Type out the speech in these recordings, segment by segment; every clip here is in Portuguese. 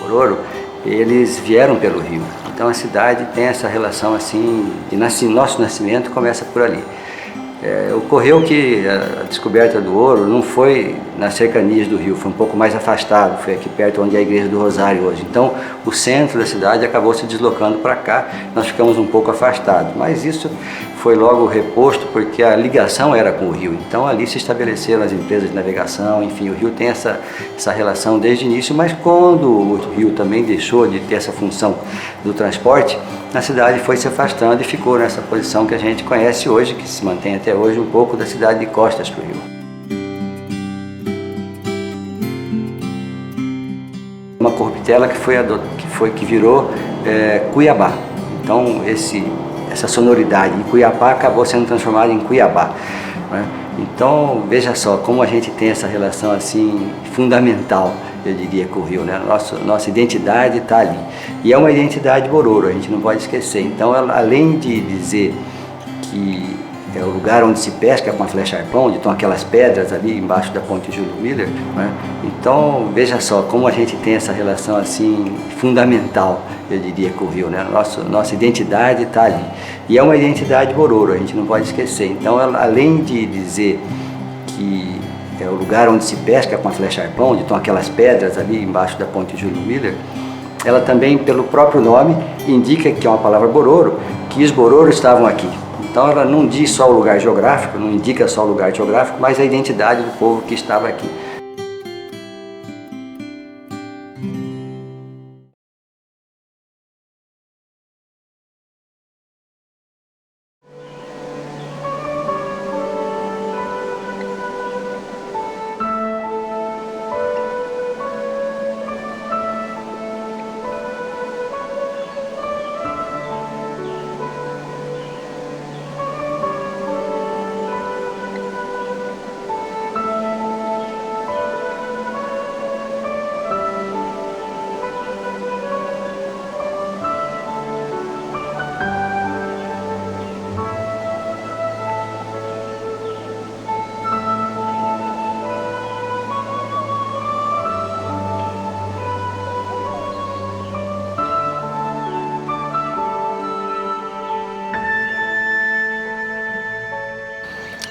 Bororo, eles vieram pelo rio. Então a cidade tem essa relação assim, de nosso nascimento começa por ali. Ocorreu que a descoberta do ouro não foi nas cercanias do rio, foi um pouco mais afastado, foi aqui perto onde é a Igreja do Rosário hoje. Então o centro da cidade acabou se deslocando para cá, nós ficamos um pouco afastados, mas isso foi logo reposto porque a ligação era com o rio. Então ali se estabeleceram as empresas de navegação, enfim, o rio tem essa relação desde o início, mas quando o rio também deixou de ter essa função do transporte, a cidade foi se afastando e ficou nessa posição que a gente conhece hoje, que se mantém até hoje, um pouco da cidade de costas para o rio. Uma corruptela que virou Cuiabá. Então essa sonoridade em Cuiabá acabou sendo transformada em Cuiabá, né? Então veja só como a gente tem essa relação assim fundamental, eu diria, com o rio, né? Nossa identidade está ali. E é uma identidade Bororo, a gente não pode esquecer. Então, além de dizer que é o lugar onde se pesca com a flecha-arpão, onde estão aquelas pedras ali embaixo da ponte Júlio Miller, né? Então, veja só como a gente tem essa relação assim fundamental, eu diria, com o rio, né? Nossa identidade está ali. E é uma identidade Bororo, a gente não pode esquecer. Então, além de dizer que é o lugar onde se pesca com a flecha-arpão, onde estão aquelas pedras ali embaixo da ponte Júlio Miller, ela também, pelo próprio nome, indica que é uma palavra Bororo, que os Bororos estavam aqui. Então ela não diz só o lugar geográfico, não indica só o lugar geográfico, mas a identidade do povo que estava aqui.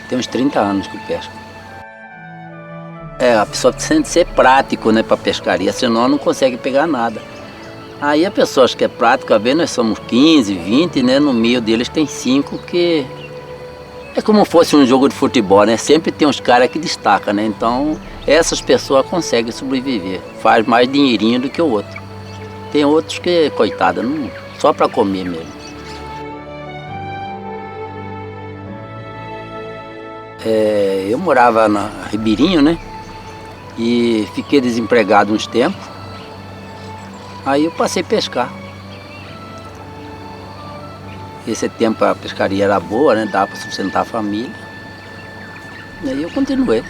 Tem uns 30 anos que eu pesco. A pessoa precisa ser prático, né, para pescaria, senão não consegue pegar nada. Aí a pessoa acha que é prático, às vezes nós somos 15, 20, né, no meio deles tem 5 que é como fosse um jogo de futebol, né, sempre tem uns caras que destacam, né, então essas pessoas conseguem sobreviver, faz mais dinheirinho do que o outro. Tem outros que, coitada, não, só para comer mesmo. Eu morava na Ribeirinho, né? E fiquei desempregado uns tempos. Aí eu passei a pescar. Esse tempo a pescaria era boa, né? Dava para sustentar a família. E aí eu continuei.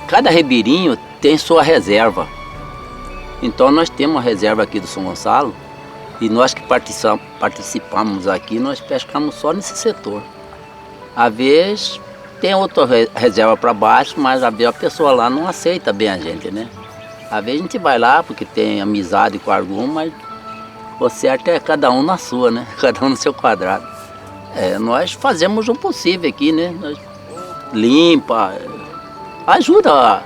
Cada ribeirinho tem sua reserva. Então nós temos uma reserva aqui do São Gonçalo e nós que participamos aqui, nós pescamos só nesse setor. Às vezes tem outra reserva para baixo, mas às vezes a pessoa lá não aceita bem a gente, né? Às vezes a gente vai lá porque tem amizade com algum, mas o certo é cada um na sua, né? Cada um no seu quadrado. Nós fazemos o possível aqui, né? Nós limpa, ajuda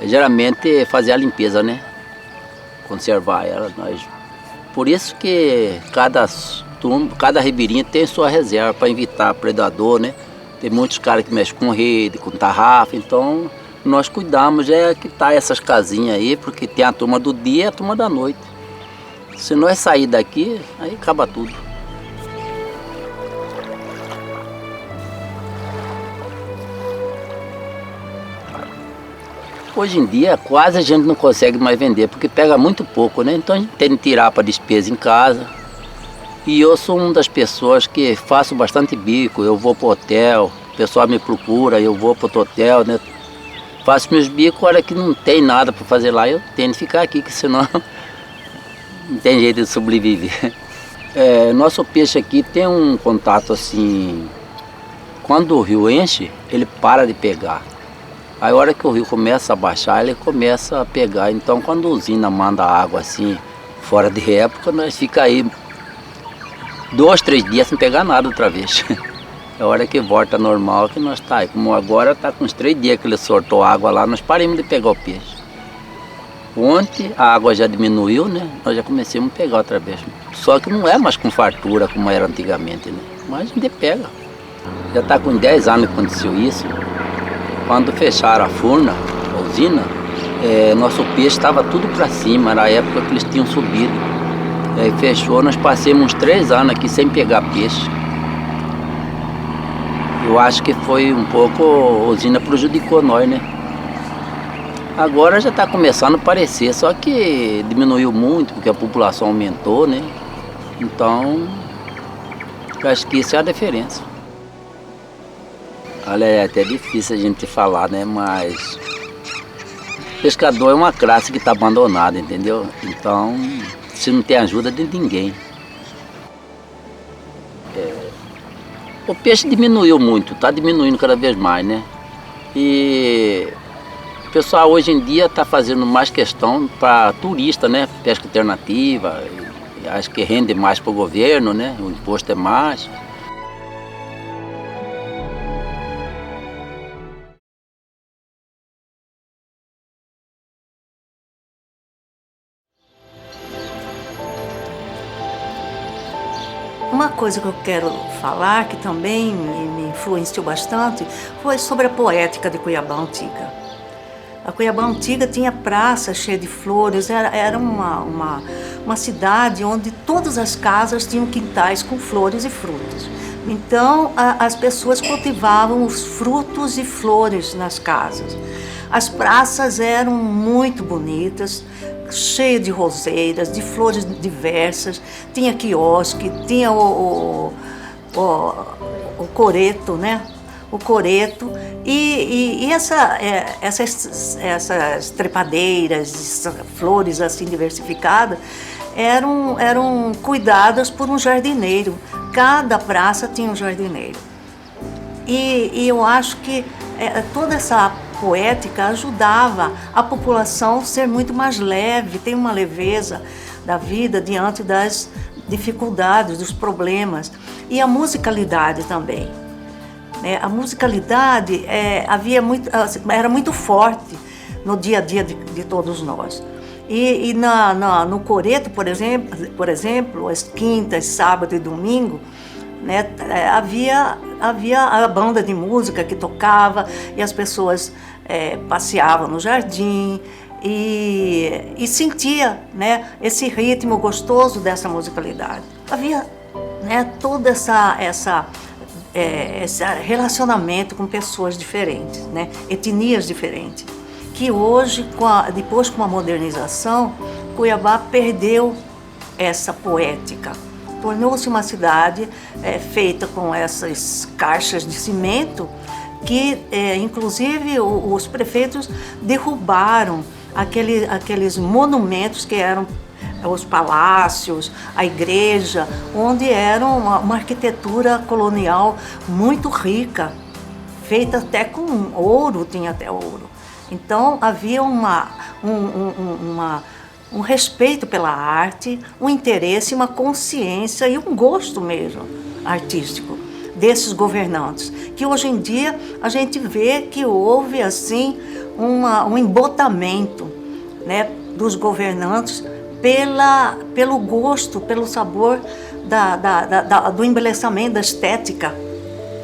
geralmente fazer a limpeza, né? Conservar ela. Por isso que cada ribeirinho tem sua reserva para evitar predador, né? Tem muitos caras que mexem com rede, com tarrafa, então nós cuidamos que tá essas casinhas aí, porque tem a turma do dia e a turma da noite. Se nós sair daqui, aí acaba tudo. Hoje em dia quase a gente não consegue mais vender, porque pega muito pouco, né? Então a gente tem que tirar para despesa em casa. E eu sou uma das pessoas que faço bastante bico, eu vou para o hotel, o pessoal me procura, eu vou para o hotel, né? Faço meus bicos, olha que não tem nada para fazer lá, eu tenho que ficar aqui, que senão não tem jeito de sobreviver. Nosso peixe aqui tem um contato assim, quando o rio enche, ele para de pegar. Aí a hora que o rio começa a baixar, ele começa a pegar. Então quando a usina manda água assim, fora de época, nós fica aí 2, 3 dias sem pegar nada outra vez. É a hora que volta normal que nós tá aí. Como agora tá com uns 3 dias que ele soltou água lá, nós paramos de pegar o peixe. Ontem a água já diminuiu, né? Nós já começamos a pegar outra vez. Só que não é mais com fartura como era antigamente, né? Mas a gente pega. Já está com 10 anos que aconteceu isso. Quando fecharam a furna, a usina, nosso peixe estava tudo para cima. Era a época que eles tinham subido. Aí fechou, nós passamos uns 3 anos aqui sem pegar peixe. Eu acho que foi um pouco, a usina prejudicou nós, né? Agora já está começando a aparecer, só que diminuiu muito, porque a população aumentou, né? Então, eu acho que isso é a diferença. Olha, é até difícil a gente falar, né? Mas pescador é uma classe que está abandonada, entendeu? Então, se não tem ajuda de ninguém. O peixe diminuiu muito, está diminuindo cada vez mais, né? E o pessoal hoje em dia está fazendo mais questão para turista, né? Pesca alternativa, acho que rende mais para o governo, né? O imposto é mais. Uma coisa que eu quero falar, que também me influenciou bastante, foi sobre a poética de Cuiabá Antiga. A Cuiabá Antiga tinha praça cheia de flores, era uma cidade onde todas as casas tinham quintais com flores e frutos. Então, as pessoas cultivavam os frutos e flores nas casas. As praças eram muito bonitas, cheias de roseiras, de flores diversas, tinha quiosque, tinha o coreto, né? O coreto e essas trepadeiras, flores assim diversificadas eram cuidadas por um jardineiro. Cada praça tinha um jardineiro. E eu acho que toda essa poética ajudava a população a ser muito mais leve, ter uma leveza da vida diante das dificuldades, dos problemas. E a musicalidade também. A musicalidade era muito forte no dia a dia de todos nós. E no coreto, por exemplo, as quintas, sábado e domingo, né, havia a banda de música que tocava e as pessoas passeavam no jardim e sentia, né, esse ritmo gostoso dessa musicalidade. Havia, né, todo esse relacionamento com pessoas diferentes, né, etnias diferentes, que hoje, depois com a modernização, Cuiabá perdeu essa poética. Tornou-se uma cidade feita com essas caixas de cimento que, inclusive, os prefeitos derrubaram aqueles monumentos que eram os palácios, a igreja, onde era uma arquitetura colonial muito rica, feita até com ouro, tinha até ouro. Então havia um respeito pela arte, um interesse, uma consciência e um gosto mesmo artístico desses governantes, que hoje em dia a gente vê que houve assim um embotamento, né, dos governantes pelo gosto, pelo sabor do embelezamento, da estética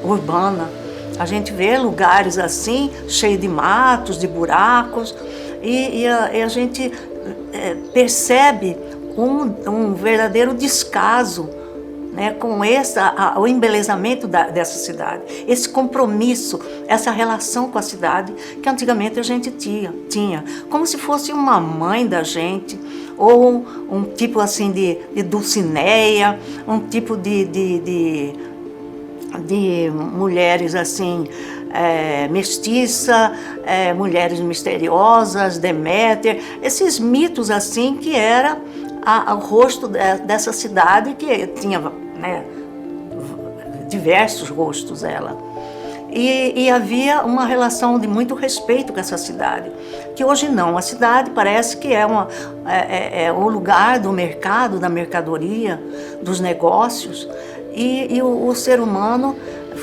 urbana. A gente vê lugares assim, cheios de matos, de buracos, e a gente percebe um verdadeiro descaso, né, com o embelezamento dessa cidade, esse compromisso, essa relação com a cidade que antigamente a gente tinha, como se fosse uma mãe da gente, ou um tipo assim de Dulcineia, um tipo de mulheres assim, mestiça, mulheres misteriosas, Deméter, esses mitos assim que era o rosto dessa cidade, que tinha, né, diversos rostos ela. E havia uma relação de muito respeito com essa cidade, que hoje não. A cidade parece que é o lugar do mercado, da mercadoria, dos negócios, e o ser humano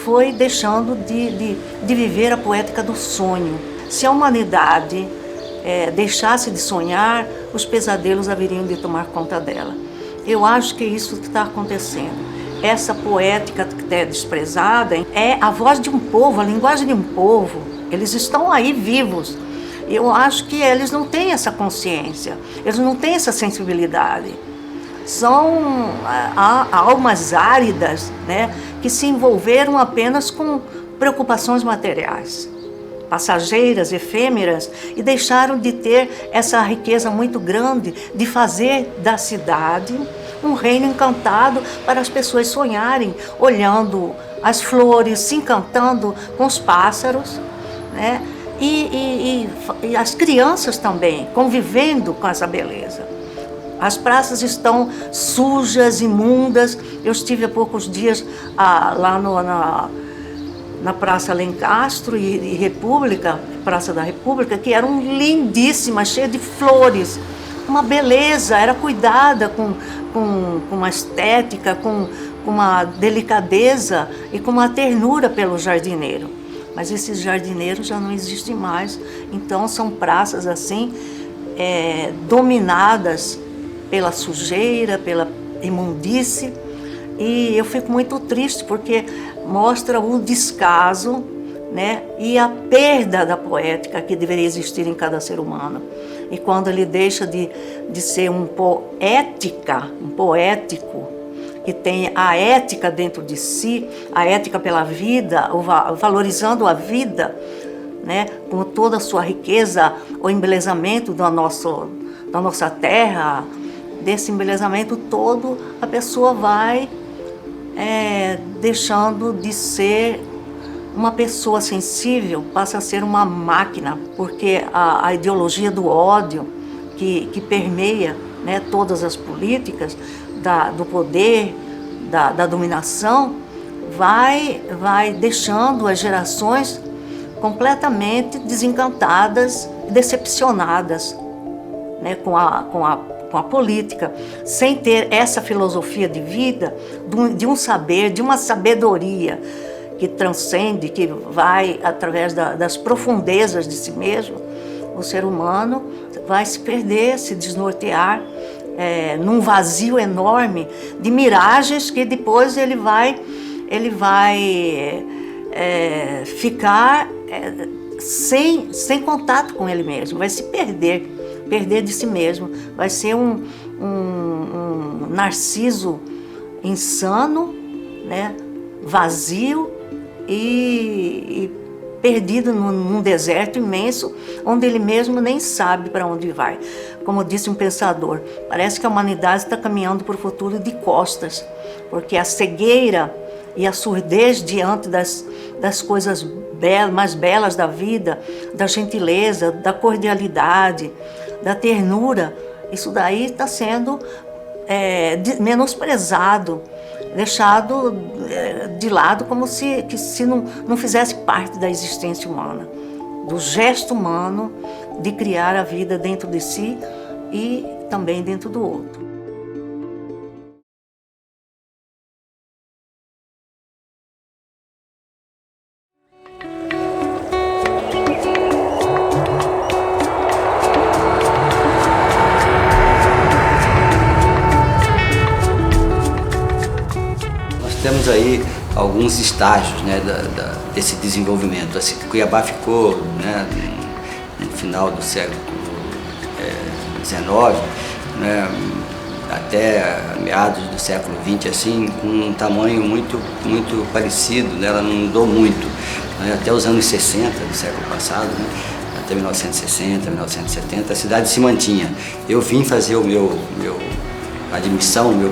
foi deixando de viver a poética do sonho. Se a humanidade deixasse de sonhar, os pesadelos haveriam de tomar conta dela. Eu acho que é isso que está acontecendo. Essa poética que é desprezada é a voz de um povo, a linguagem de um povo. Eles estão aí vivos. Eu acho que eles não têm essa consciência, eles não têm essa sensibilidade. São almas áridas, né, que se envolveram apenas com preocupações materiais, passageiras, efêmeras, e deixaram de ter essa riqueza muito grande de fazer da cidade um reino encantado para as pessoas sonharem, olhando as flores, se encantando com os pássaros, né? E as crianças também, convivendo com essa beleza. As praças estão sujas, imundas. Eu estive há poucos dias lá na Praça Alencastro e República, Praça da República, que eram lindíssimas, cheias de flores. Uma beleza, era cuidada com uma estética, com uma delicadeza e com uma ternura pelo jardineiro. Mas esses jardineiros já não existem mais, então são praças assim, dominadas pela sujeira, pela imundície, e eu fico muito triste porque mostra o descaso, né, e a perda da poética que deveria existir em cada ser humano. E quando ele deixa de ser um poético, que tem a ética dentro de si, a ética pela vida, valorizando a vida, né, com toda a sua riqueza, o embelezamento da nossa terra, desse embelezamento todo, a pessoa vai deixando de ser uma pessoa sensível, passa a ser uma máquina, porque a ideologia do ódio que permeia, né, todas as políticas do poder, da dominação, vai deixando as gerações completamente desencantadas, decepcionadas, né, com a política, sem ter essa filosofia de vida, de um saber, de uma sabedoria que transcende, que vai através das profundezas de si mesmo. O ser humano vai se perder, se desnortear num vazio enorme de miragens que depois ele vai ficar sem contato com ele mesmo, vai se perder de si mesmo, vai ser um narciso insano, né, vazio e perdido num deserto imenso, onde ele mesmo nem sabe para onde vai. Como disse um pensador, parece que a humanidade está caminhando para o futuro de costas, porque a cegueira e a surdez diante das coisas mais belas da vida, da gentileza, da cordialidade, da ternura, isso daí está sendo menosprezado, deixado de lado, como se não fizesse parte da existência humana, do gesto humano de criar a vida dentro de si e também dentro do outro. Temos aí alguns estágios, né, desse desenvolvimento. Assim, Cuiabá ficou, né, no final do século XIX, né, até meados do século XX, assim, com um tamanho muito parecido, né, ela não mudou muito, né, até os anos 60 do século passado, né, até 1960, 1970, a cidade se mantinha. Eu vim fazer o meu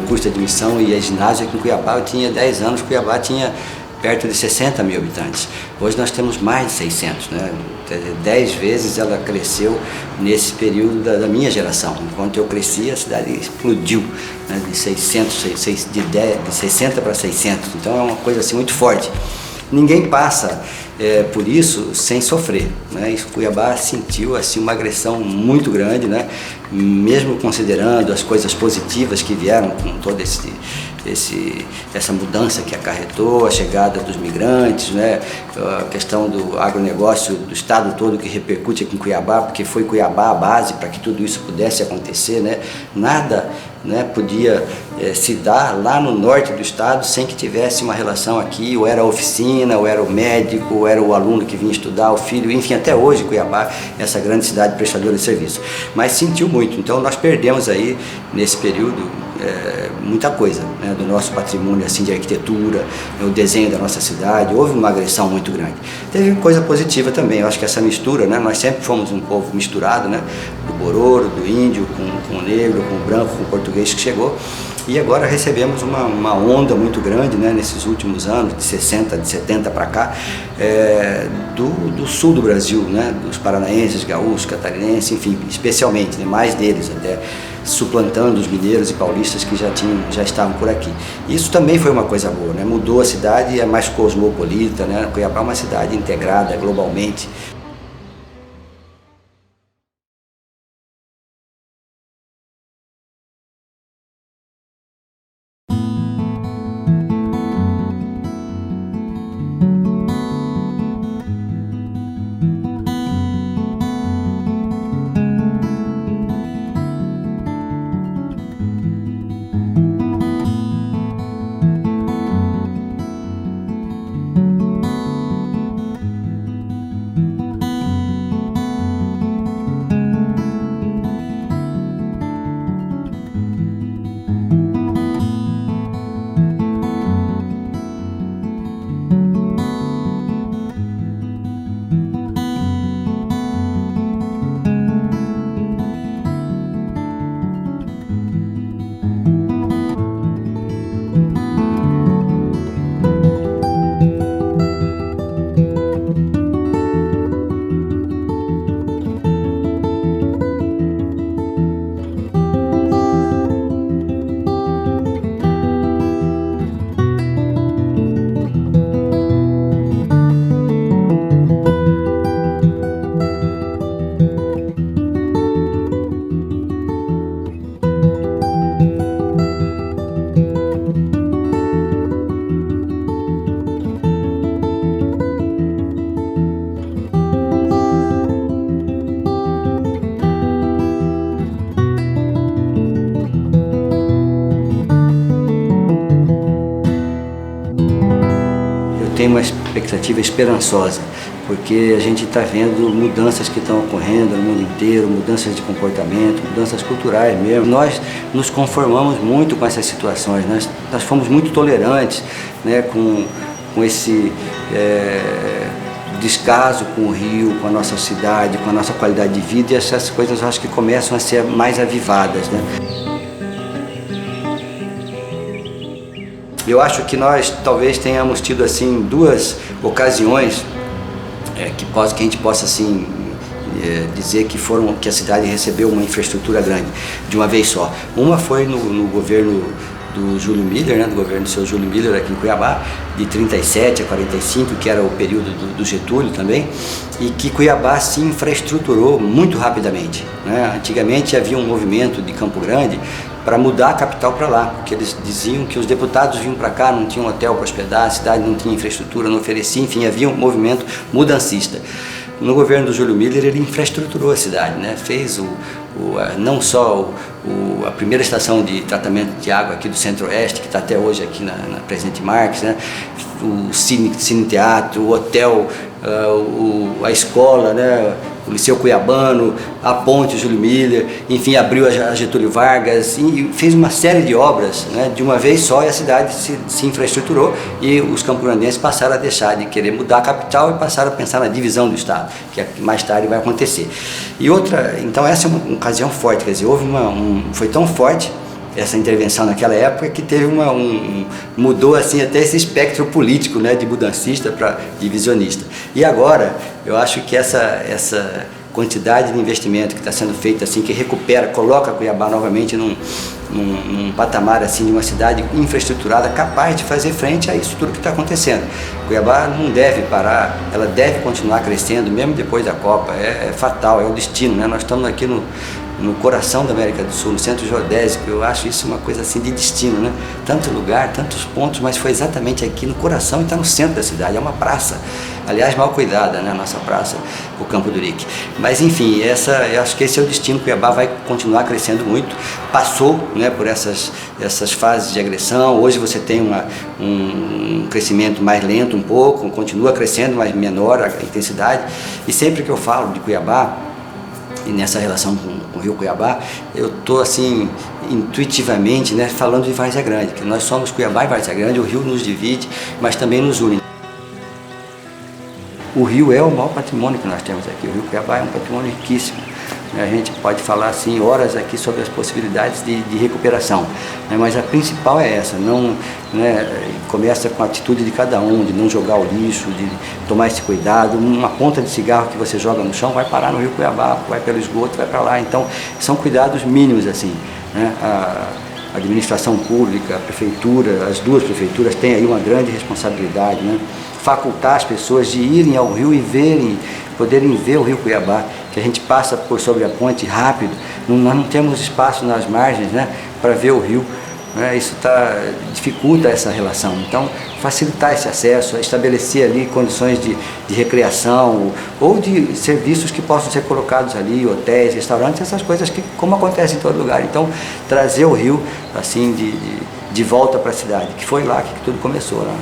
curso de admissão e a ginásio aqui em Cuiabá. Eu tinha 10 anos, Cuiabá tinha perto de 60 mil habitantes. Hoje nós temos mais de 600, né? 10 vezes ela cresceu nesse período da minha geração. Enquanto eu cresci, a cidade explodiu, né? De 60 para 600, então é uma coisa assim muito forte. Ninguém passa por isso sem sofrer, né? E Cuiabá sentiu assim uma agressão muito grande, né? Mesmo considerando as coisas positivas que vieram com toda essa mudança que acarretou, a chegada dos migrantes, né? A questão do agronegócio do estado todo que repercute aqui em Cuiabá, porque foi Cuiabá a base para que tudo isso pudesse acontecer, né? Nada, né, podia se dar lá no norte do estado sem que tivesse uma relação aqui, ou era a oficina, ou era o médico, ou era o aluno que vinha estudar, o filho, enfim, até hoje Cuiabá é essa grande cidade prestadora de serviço. Mas sentiu muito, então nós perdemos aí nesse período muita coisa, né, do nosso patrimônio assim, de arquitetura, o desenho da nossa cidade. Houve uma agressão muito grande. Teve coisa positiva também, eu acho que essa mistura, né, nós sempre fomos um povo misturado, né, do bororo, do índio, com o negro, com o branco, com o português que chegou, e agora recebemos uma onda muito grande, né, nesses últimos anos, de 60, de 70 para cá, do sul do Brasil, né, dos paranaenses, gaúchos, catarinenses, enfim, especialmente, né, mais deles até, suplantando os mineiros e paulistas que já estavam por aqui. Isso também foi uma coisa boa, né? Mudou a cidade, é mais cosmopolita, né? Cuiabá é uma cidade integrada globalmente. Tem uma expectativa esperançosa, porque a gente está vendo mudanças que estão ocorrendo no mundo inteiro, mudanças de comportamento, mudanças culturais mesmo. Nós nos conformamos muito com essas situações, nós fomos muito tolerantes, né, com esse descaso com o Rio, com a nossa cidade, com a nossa qualidade de vida, e essas coisas eu acho que começam a ser mais avivadas, né? Eu acho que nós talvez tenhamos tido assim duas ocasiões que a gente possa assim dizer que a cidade recebeu uma infraestrutura grande de uma vez só. Uma foi no governo do Júlio Miller, né, do governo do seu Júlio Miller aqui em Cuiabá, de 37 a 45, que era o período do Getúlio também, e que Cuiabá se infraestruturou muito rapidamente, né? Antigamente havia um movimento de Campo Grande para mudar a capital para lá, porque eles diziam que os deputados vinham para cá, não tinham hotel para hospedar, a cidade não tinha infraestrutura, não oferecia, enfim, havia um movimento mudancista. No governo do Júlio Miller, ele infraestruturou a cidade, né? Fez não só a primeira estação de tratamento de água aqui do Centro-Oeste, que está até hoje aqui na Presidente Marques, né? O Cine Teatro, o hotel, a escola, né? O Liceu Cuiabano, a ponte Júlio Miller, enfim, abriu a Getúlio Vargas e fez uma série de obras, né, de uma vez só, e a cidade se infraestruturou e os campograndenses passaram a deixar de querer mudar a capital e passaram a pensar na divisão do estado, que mais tarde vai acontecer. E outra, então essa é uma ocasião forte, quer dizer, foi tão forte essa intervenção naquela época, que teve mudou assim até esse espectro político, né, de mudancista para divisionista. E agora eu acho que essa quantidade de investimento que está sendo feito assim, que recupera, coloca Cuiabá novamente num patamar assim de uma cidade infraestruturada capaz de fazer frente a isso tudo que está acontecendo. Cuiabá não deve parar, ela deve continuar crescendo mesmo depois da Copa. É fatal, é o destino, né? Nós estamos aqui no coração da América do Sul, no centro geodésico. Eu acho isso uma coisa assim de destino, né? Tanto lugar, tantos pontos, mas foi exatamente aqui no coração e está no centro da cidade. É uma praça, aliás, mal cuidada, né? A nossa praça, o Campo do Urique. Mas enfim, eu acho que esse é o destino. Cuiabá vai continuar crescendo muito. Passou, né, por essas fases de agressão. Hoje você tem um crescimento mais lento um pouco, continua crescendo, mas menor a intensidade. E sempre que eu falo de Cuiabá, e nessa relação com o Rio Cuiabá, eu estou assim, intuitivamente, né, falando de Várzea Grande, que nós somos Cuiabá e Várzea Grande, o rio nos divide, mas também nos une. O rio é o maior patrimônio que nós temos aqui, o Rio Cuiabá é um patrimônio riquíssimo. A gente pode falar assim horas aqui sobre as possibilidades de recuperação, né? Mas a principal é essa, não, né, começa com a atitude de cada um, de não jogar o lixo, de tomar esse cuidado. Uma ponta de cigarro que você joga no chão vai parar no Rio Cuiabá, vai pelo esgoto, vai para lá. Então são cuidados mínimos assim, né? A administração pública, a prefeitura, as duas prefeituras têm aí uma grande responsabilidade, né? Facultar as pessoas de irem ao rio e poderem ver o Rio Cuiabá, que a gente passa por sobre a ponte rápido, nós não temos espaço nas margens, né, para ver o rio, né? Isso dificulta essa relação. Então, facilitar esse acesso, estabelecer ali condições de recreação ou de serviços que possam ser colocados ali, hotéis, restaurantes, essas coisas que como acontece em todo lugar. Então, trazer o rio assim de volta para a cidade, que foi lá que tudo começou, né?